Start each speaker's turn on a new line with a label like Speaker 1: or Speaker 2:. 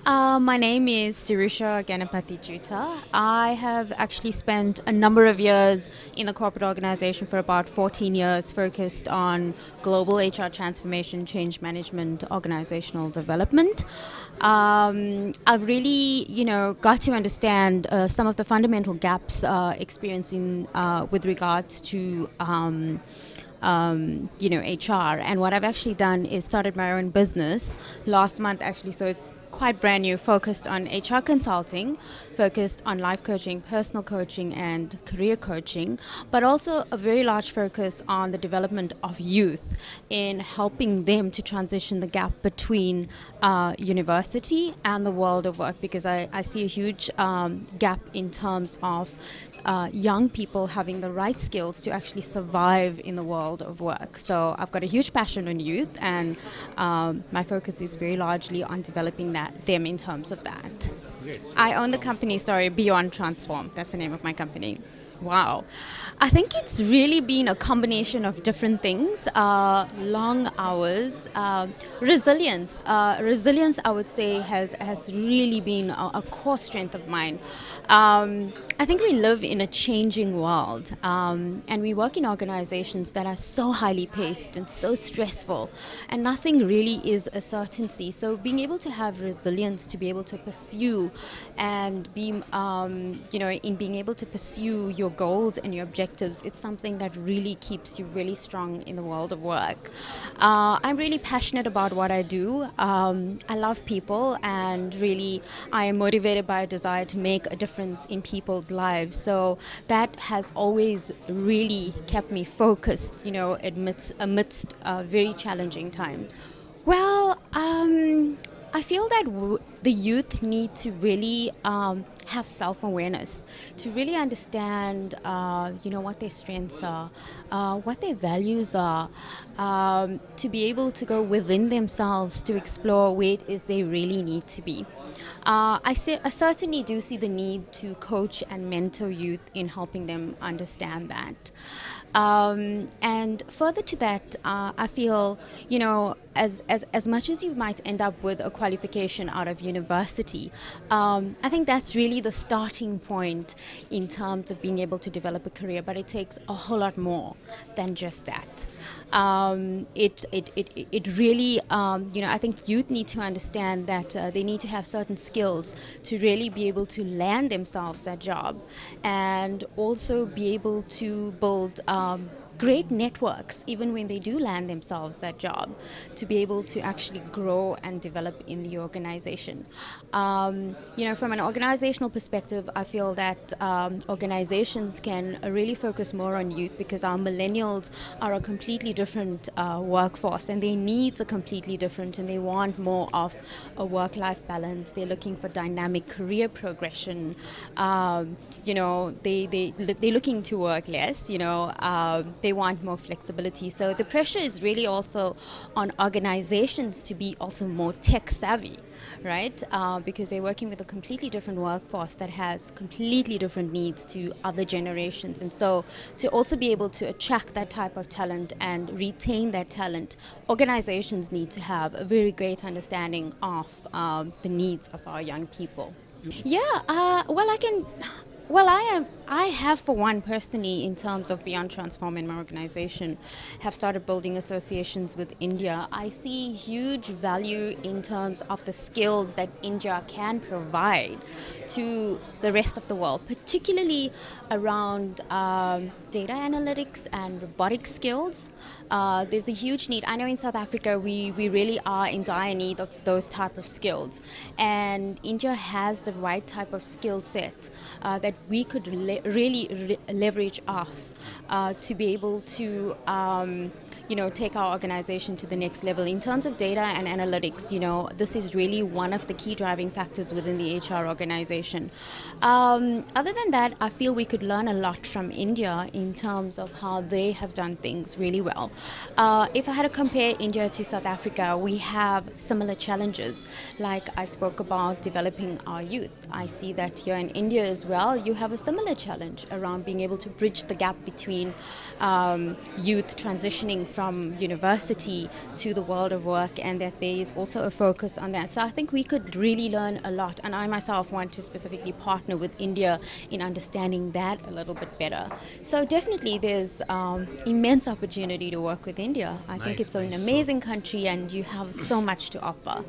Speaker 1: My name is Dirusha Ganapathy Juta. I have actually spent a number of years in the corporate organization for about 14 years, focused on global HR transformation, change management, organizational development. I've really, got to understand some of the fundamental gaps experiencing with regards to HR. And what I've actually done is started my own business last month, actually. So it's quite brand new, focused on HR consulting, focused on life coaching, personal coaching, and career coaching, but also a very large focus on the development of youth in helping them to transition the gap between university and the world of work, because I see a huge gap in terms of young people having the right skills to actually survive in the world of work. So I've got a huge passion on youth, and my focus is very largely on developing them in terms of that.
Speaker 2: Great.
Speaker 1: I own the company, sorry, Beyond Transform. That's the name of my company. Wow. I think it's really been a combination of different things. Long hours, resilience. Resilience, I would say, has really been a core strength of mine. I think we live in a changing world, and we work in organizations that are so highly paced and so stressful, and nothing really is a certainty. So being able to have resilience, to be able to pursue and be, in being able to pursue your goals and your objectives, it's something that really keeps you really strong in the world of work. I'm really passionate about what I do. I love people, and really I am motivated by a desire to make a difference in people's lives. So that has always really kept me focused, amidst a very challenging time. Well, I feel that the youth need to really have self-awareness, to really understand, what their strengths are, what their values are, to be able to go within themselves to explore where it is they really need to be. I certainly do see the need to coach and mentor youth in helping them understand that. And further to that, I feel, as much as you might end up with a qualification out of university, I think that's really the starting point in terms of being able to develop a career, but it takes a whole lot more than just that. It really, I think youth need to understand that they need to have certain skills to really be able to land themselves that job, and also be able to build great networks even when they do land themselves that job, to be able to actually grow and develop in the organization. From an organizational perspective, I feel that organizations can really focus more on youth, because our millennials are a completely different workforce, and their needs are completely different, and they want more of a work-life balance. They're looking for dynamic career progression. They're looking to work less. They want more flexibility. So the pressure is really also on organizations to be also more tech savvy, right? Because they're working with a completely different workforce that has completely different needs to other generations. And so to also be able to attract that type of talent and retain that talent, organizations need to have a very great understanding of the needs of our young people. Yeah, I have, for one, personally, in terms of Beyond Transform in my organization, have started building associations with India. I see huge value in terms of the skills that India can provide to the rest of the world, particularly around data analytics and robotic skills. There's a huge need. I know in South Africa we really are in dire need of those type of skills, and India has the right type of skill set that we could really leverage off to be able to take our organization to the next level. In terms of data and analytics, this is really one of the key driving factors within the HR organization. Other than that, I feel we could learn a lot from India in terms of how they have done things really well. If I had to compare India to South Africa, we have similar challenges. Like I spoke about developing our youth. I see that here in India as well, you have a similar challenge around being able to bridge the gap between youth transitioning from university to the world of work, and that there is also a focus on that. So I think we could really learn a lot, and I myself want to specifically partner with India in understanding that a little bit better. So definitely there's immense opportunity to work with India. I think
Speaker 2: Nice,
Speaker 1: it's an
Speaker 2: nice.
Speaker 1: amazing country and you have so much to offer.